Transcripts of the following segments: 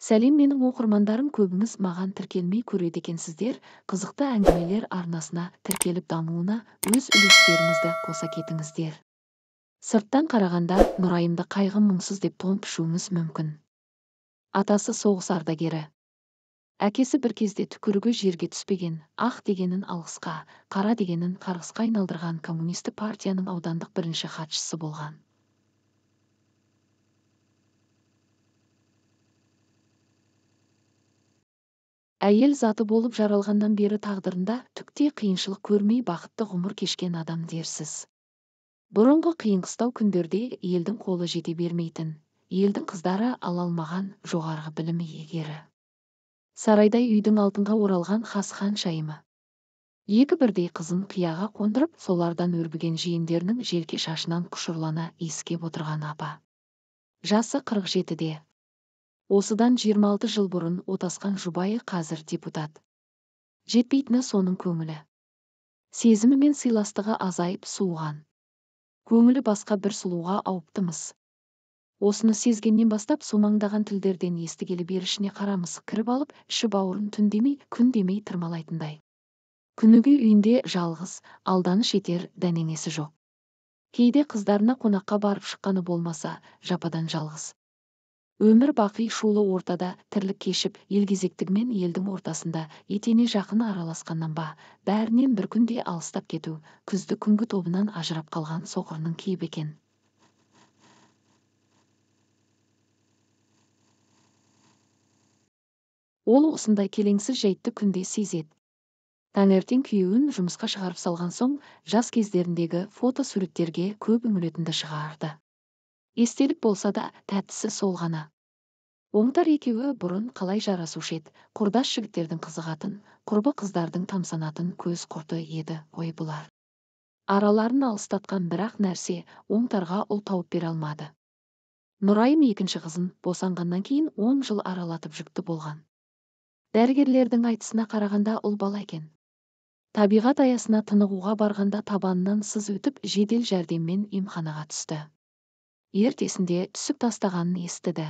Сәлем, менің оқырмандарым, көбіңіз маған тіркелмей көреді екенсіздер. Қызықты әңгімелер арнасына тіркеліп дамуына өз үлестеріңізді қоса кетіңіздер. Сырттан қарағанда Нұрайымды қайғы мұңсыз деп топшуыңыз мүмкін. Атасы соғыс ардагері. Әкесі бір кезде түкірігі жерге түспеген, ақ дегенін алғысқа, қара дегенін қарғысқа айналдырған коммунистік партияның аудандық бірінші хатшысы болған. Әйел заты болып жаралғаннан бері тағдырында түкте қиыншылық көрмей бақытты ғұмыр кешкен адам дерсіз. Бұрынғы қиын-қыстау күндерде елдің қолы жете бермейтін, елдің қыздары ала алмаған жоғарғы білім иегері. Сарайдай үйдің алтынға оралған хас ханшайымы. Екі бірдей қызын қияға қондырып, солардан өрбіген жиендерінің желке шашынан құшырлана иіскеп отырған апа. Жасы 47-де. Осыдан 26 жыл бұрын отасқан жұбайы қазір депутат. Жетпейтіні соның көңілі. Сезімі мен сыйластығы азайып суыған. Көңілі басқа бір сұлуға ауыпты-мыс. Осыны сезгеннен бастап сумаңдаған тілдерден естігелі берішіне қарамыс кіріп алып, іші бауырын түн демей, күн демей тырмалайтындай. Күніге үйінде жалғыз, алданыш етер дәнеңесі жоқ. Кейде қыздарына қонаққа барып шыққаны болмаса, жападан жалғыз. Өмір бақи шулы ортада тірлік кешіп, елгезектігімен елдің ортасында етене жақын араласқаннан ба, бәрінен бір күнде алыстап кету, күзді күнгі тобынан ажырап қалған соқырының кейіп екен. Ол осындай келеңсіз жайтты күнде сезеді. Таңертең күйеуін жұмысқа шығарып салған соң, жас кездеріндегі фотосуреттерге көп үңілетінді шығарды. Естелік болса да, тәттісі сол ғана. Оңтар екеуі бұрын қалай жарасушы еді, құрдас жігіттердің қызығатын, құрбы қыздардың тамсанатын көз құрты еді ғой бұлар. Араларын алыстатқан бірақ нәрсе Оңтарға ұл тауып бере алмады. Нұрайым екінші қызын босанғаннан кейін 10 жыл аралатып жүкті болған. Дәрігерлердің айтысына қарағанда ұл бала екен. Табиғат аясына тынығуға барғанда табанынан сыз өтіп жедел жәрдеммен емханаға түсті. Ертесінде түсіп тастағанын естіді.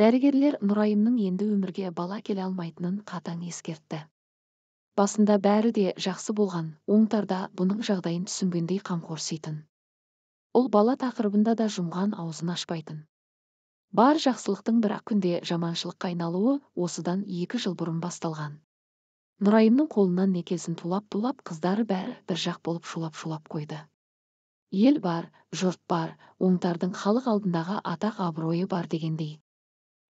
Дәрігерлер Нұрайымның енді өмірге бала келе алмайтынын қатаң ескертті. Басында бәрі де жақсы болған, Оңтарда бұның жағдайын түсінгендей қамқорситын. Ұл бала тақырыбында да жұмған аузын ашпайтын. Бар жақсылықтың бір-ақ күнде жаманшылыққа айналуы осыдан 2 жыл бұрын басталған. Нұрайымның қолынан не келсін тулап-тулап, қыздары бәрі бір жақ болып шулап-шулап қойды. Ел бар, жұрт бар, Оңтардың халық алдындағы атақ абыройы бар дегендей.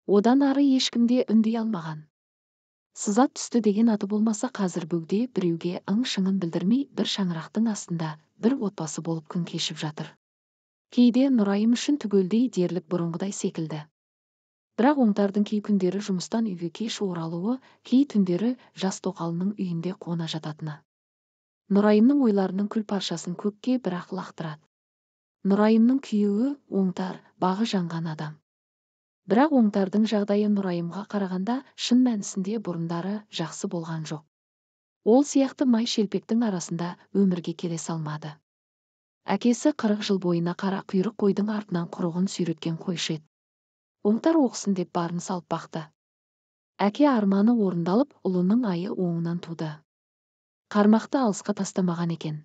Одан ары ешкімде үндей алмаған. Сызат түсті деген аты болмаса қазір бөгде біреуге ың-шыңын білдірмей бір шаңырақтың астында бір отбасы болып күн кешіп жатыр. Кейде Нұрайым үшін түгелдей дерлік бұрынғыдай секілді. Бірақ Оңтардың кей күндері жұмыстан үйге кеш оралуы, кей түндері жас тоқалының үйінде қона жататыны. Нұрайымның ойларының күл паршасын көкке бірақ лақтырады. Нұрайымның күйеуі Оңтар бағы жанған адам. Бірақ Оңтардың жағдайы Нұрайымға қарағанда шын мәнісінде бұрындары жақсы болған жоқ. Ол сияқты май шелпектің арасында өмірге келе салмады. Әкесі 40 жыл бойына қара құйрық қойдың артынан құрығын сүйреткен қойшы еді. Оңтар оқысын деп барын салып бақты. Әке арманы орындалып, ұлының айы оңынан туды. Қармақты алысқа тастамаған екен.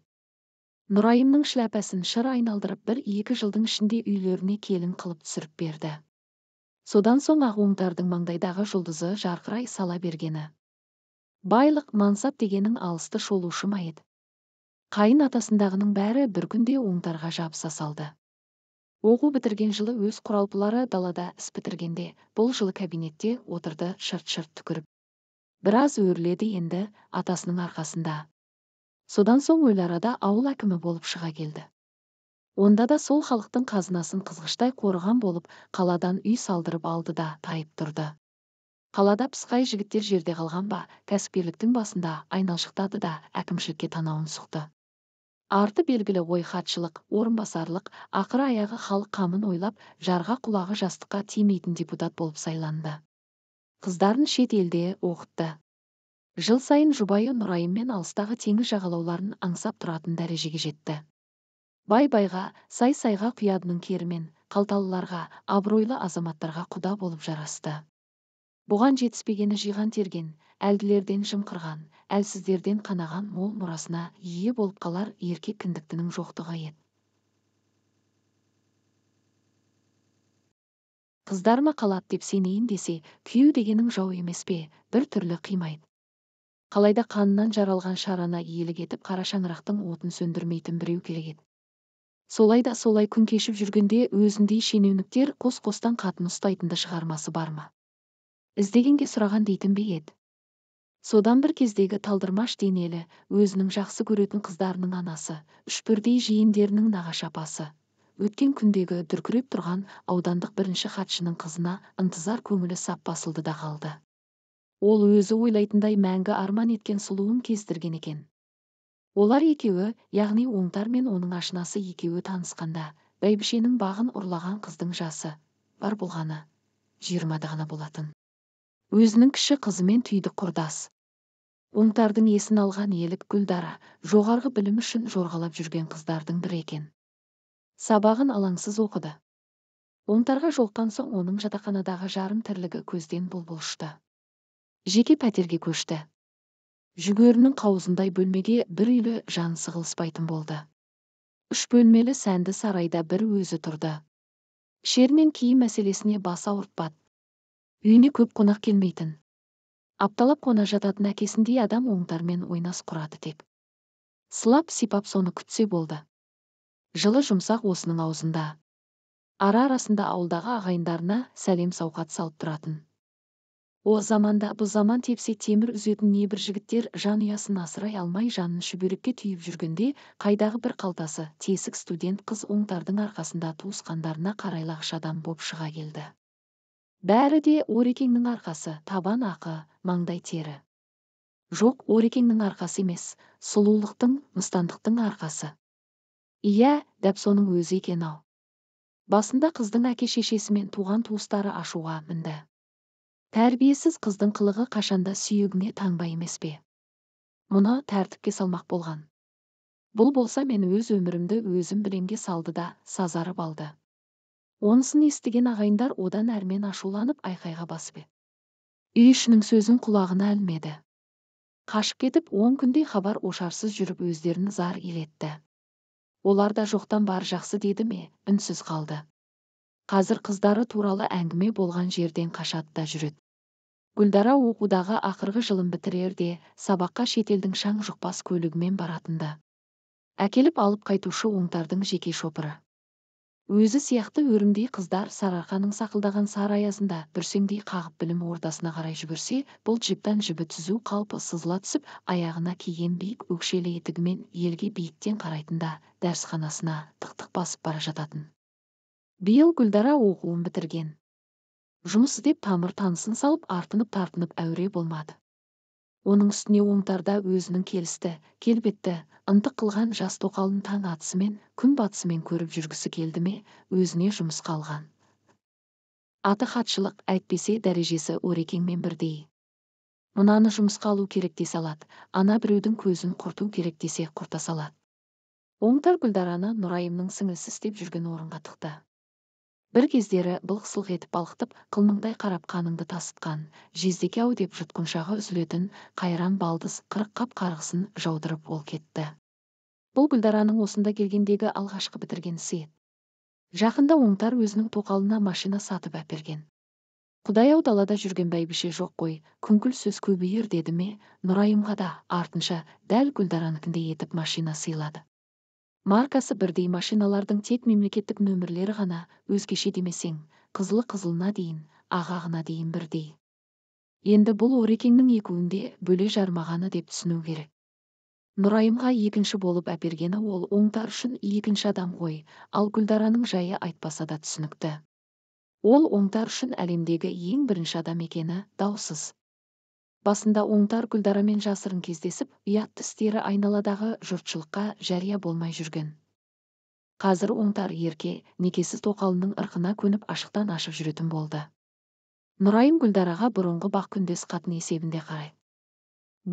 Нұрайымның шляпасын шыр айналдырып 1-2 жылдың ішінде үйлеріне келін қылып түсіріп берді. Содан соң ақ Оңтардың маңдайдағы жұлдызы жарқырай сала бергені. Байлық, мансап дегенің алысты шолушы ма еді. Қайын атасындағының бәрі бір күнде Оңтарға жабыса салды. Оқу бітірген жылы өз құралпылары далада іс бітіргенде, бұл жылы кабинетте отырды шырт-шырт түкіріп. Біраз өрледі енді атасының арқасында. Содан соң ойларада ауыл әкімі болып шыға келді. Онда да сол халықтың қазынасын қызғыштай қорыған болып, қаладан үй салдырып алды да тайып тұрды. Қалада пысқай жігіттер жерде қалған ба, кәсіпкерліктің басында айналшықтады да әкімшілікке танауын сұқты. Арты белгілі ой хатшылық, орынбасарлық, ақыры аяғы халық қамын ойлап, жарға құлағы жастыққа тимейтін депутат болып сайланды. Қыздарын шет елде оқытты. Жыл сайын жұбайы Нұрайыммен алыстағы теңіз жағалауларын аңсап тұратын дәрежеге жетті. Бай-байға, сай-сайға құядының керімен, қалталыларға, абыройлы азаматтарға құда болып жарасты. Бұған жетіспегені жиған терген, әлділерден жымқырған, әлсіздерден қанаған мол мұрасына ие болып қалар еркек кіндіктінің жоқтығы еді. Қыздар ма қалады деп сенейін десе, күйеу дегенің жау емес пе, бір түрлі қимайды. Қалайда қанынан жаралған шарана иелік етіп қара шаңырақтың отын сөндірмейтін біреу керек еді. Солай да солай күн кешіп жүргенде өзіндей шенеуніктер қос-қостан қатын ұстайтынды шығармасы бар ма? Іздегенге сұраған дейтін бе еді. Содан бір кездегі талдырмаш денелі, өзінің жақсы көретін қыздарының анасы, үш бірдей жиендерінің нағашы апасы, өткен күндегі дүркіреп тұрған аудандық бірінші хатшының қызына ынтызар көңілі сап басылды да қалды. Ол өзі ойлайтындай мәңгі арман еткен сұлуын кездірген екен. Олар екеуі, яғни оңтар мен оның ашынасы екеуі танысқанда, бәйбішенің бағын ұрлаған қыздың жасы бар болғаны 20-да ғана болатын. Өзінің кіші қызымен түйдік құрдас. Оңтардың есін алған елік Гүлдара, жоғарғы білім үшін жорғалап жүрген қыздардың бірі екен. Сабағын алаңсыз оқыды. Оңтарға жолыққан соң оның жатақханадағы жарым тірлігі көзден бұлбұл ұшты. Жеке пәтерге көшті. Жүгерінің қауызындай бөлмеге бір үйлі жан сығылыспайтын болды. 3 бөлмелі сәнді сарайда бір өзі тұрды. Шер мен киім мәселесіне бас ауыртпады. Үйіне көп қонақ келмейтін. Апталап қона жататын әкесіндей адам оңтармен ойнас құрады тек. Сылап сипап соны күтсе болды. Жылы жұмсақ осының аузында. Ара-арасында ауылдағы ағайындарына сәлем сауқат салып тұратын. О заманда бұл заман тепсе темір үзетін небір жігіттер жанұясын асырай алмай жанын шүберекке түйіп жүргенде, қайдағы бір қалтасы тесік студент қыз оңтардың арқасында туысқандарына қарайлағыш адам боп шыға келді. Бәрі де Орекеңнің арқасы, табан ақы, маңдай тері. Жоқ, Орекеңнің арқасы емес, сұлулықтың, мыстандықтың арқасы. Иә, дәп соның өзі екен-ау. Басында қыздың әке-шешесі мен туған туыстары ашуға мінді. Тәрбиесіз қыздың қылығы қашанда сүйегіне таңба емес пе? Мұны тәртіпке салмақ болған. Бұл болса мен өз өмірімді өзім білемге салды да сазарып алды. Онысын естіген ағайындар одан әрмен ашуланып айқайға басып еді. Үй ішінің сөзін құлағына ілмеді. Қашып кетіп 10 күндей хабар ошарсыз жүріп өздерін зар илетті. Олар да жоқтан бар жақсы деді ме, үнсіз қалды. Қазір қыздары туралы әңгіме болған жерден қашады да жүреді. Гүлдара оқудағы ақырғы жылын бітірерде сабаққа шетелдің шаң жұқпас көлігімен баратынды. Әкеліп алып қайтушы оңтардың жеке шопыры. Өзі сияқты өрімдей қыздар сарыарқаның сақылдаған сары аязында бүрсеңдей қағып білім ордасына қарай жүгірсе, бұл жіптан жібі түзу қалпы сызыла түсіп, аяғына киген биік өкшелі етігімен елге биіктен қарайтында дәрісханасына тық-тық басып бара жататын. Биыл Гүлдара оқуын бітірген. Жұмыс іздеп тамыр танысын салып артынып-тартынып әуре болмады. Оның үстіне оңтарда өзінің келісті, келбетті, ынтық қылған жас тоқалын таң атысымен, күн батысымен көріп жүргісі келді ме, өзіне жұмыс қалған. Аты хатшылық, әйтпесе дәрежесі Орекеңмен бірдей. Мынаны жұмысқа алу керек десе алады, ана біреудің көзін құрту керек десе құрта салады. Оңтар Гүлдараны Нұрайымның сіңлісі істеп жүрген орынға тықты. Бір кездері былқ-сылқ етіп балқытып, қылмыңдай қарап қаныңды тасытқан, жездеке-ау деп жұтқыншағы үзілетін қайран балдыз қырық қап қарғысын жаудырып ол кетті. Бұл Гүлдараның осында келгендегі алғашқы бітірген ісі еді. Жақында оңтар өзінің тоқалына машина сатып әперген. Құдай-ау далада жүрген бәйбіше жоқ қой, күңкіл сөз көбейер деді ме, Нұрайымға да артынша дәл Гүлдараныкіндей етіп машина сыйлады. Маркасы бірдей машиналардың тек мемлекеттік нөмірлері ғана, өзгеше демесең, қызылы қызылына дейін, ағағына дейін бірдей. Енді бұл Орекеңнің екеуінде бөле жармағаны деп түсіну керек. Нұрайымға екінші болып әпергені ол оңтар үшін екінші адам ғой, ал Гүлдараның жайы айтпаса да түсінікті. Ол оңтар үшін әлемдегі ең бірінші адам екені даусыз. Басында оңтар Гүлдарамен жасырын кездесіп, ұятты істері айналадағы жұртшылыққа жария болмай жүрген. Қазір оңтар ерке, некесіз тоқалының ырқына көніп ашықтан ашып жүретін болды. Нұрайым Гүлдараға бұрынғы бақ күндес қатын есебінде қарайды.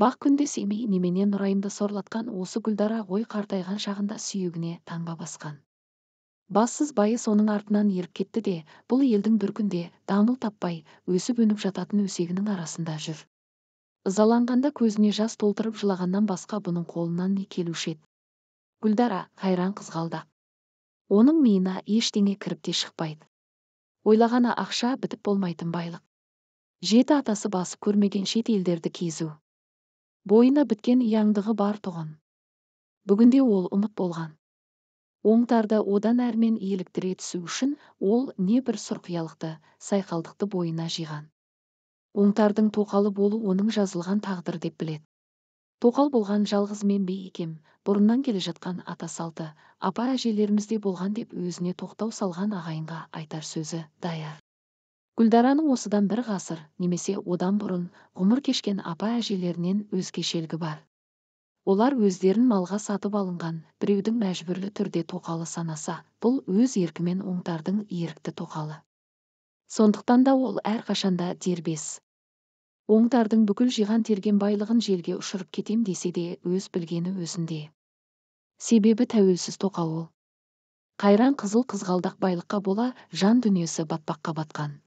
Бақ күндес емей немене Нұрайымды сорлатқан осы Гүлдара ғой қартайған шағында сүйегіне таңба басқан. Бассыз байыс оның артынан еріп кетті де, бұл елдің бір күнде дамыл таппай өсіп-өніп жататын өсегінің арасында жүр. Ызаланғанда көзіне жас толтырып жылағаннан басқа бұның қолынан не келуші еді? Гүлдара қайран қызғалдақ. Оның миына ештеңе кіріп те шықпайды. Ойлағаны ақша бітіп болмайтын байлық. Жеті атасы басып көрмеген шет елдерді кезу. Бойына біткен ияңдығы бар тұғын. Бүгінде ол ұмыт болған. Оңтарды одан әрмен иеліктіре түсу үшін ол не бір сұрқиялықты, сайқалдықты бойына жиған. Оңтардың тоқалы болу оның жазылған тағдыр деп біледі. Тоқал болған жалғыз мен бе екем, бұрыннан келе жатқан ата салты, апа әжелерімізде болған деп өзіне тоқтау салған ағайынға айтар сөзі даяр. Гүлдараның осыдан бір ғасыр, немесе одан бұрын ғұмыр кешкен апа әжелерінен өзгешелігі бар. Олар өздерін малға сатып алынған біреудің мәжбүрлі түрде тоқалы санаса, бұл өз еркімен оңтардың ерікті тоқалы. Сондықтан да ол әрқашанда дербес. Оңтардың бүкіл жиған терген байлығын желге ұшырып кетем десе де өз білгені өзінде. Себебі тәуелсіз тоқал ол. Қайран қызыл қызғалдақ байлыққа бола жан дүниесі батпаққа батқан.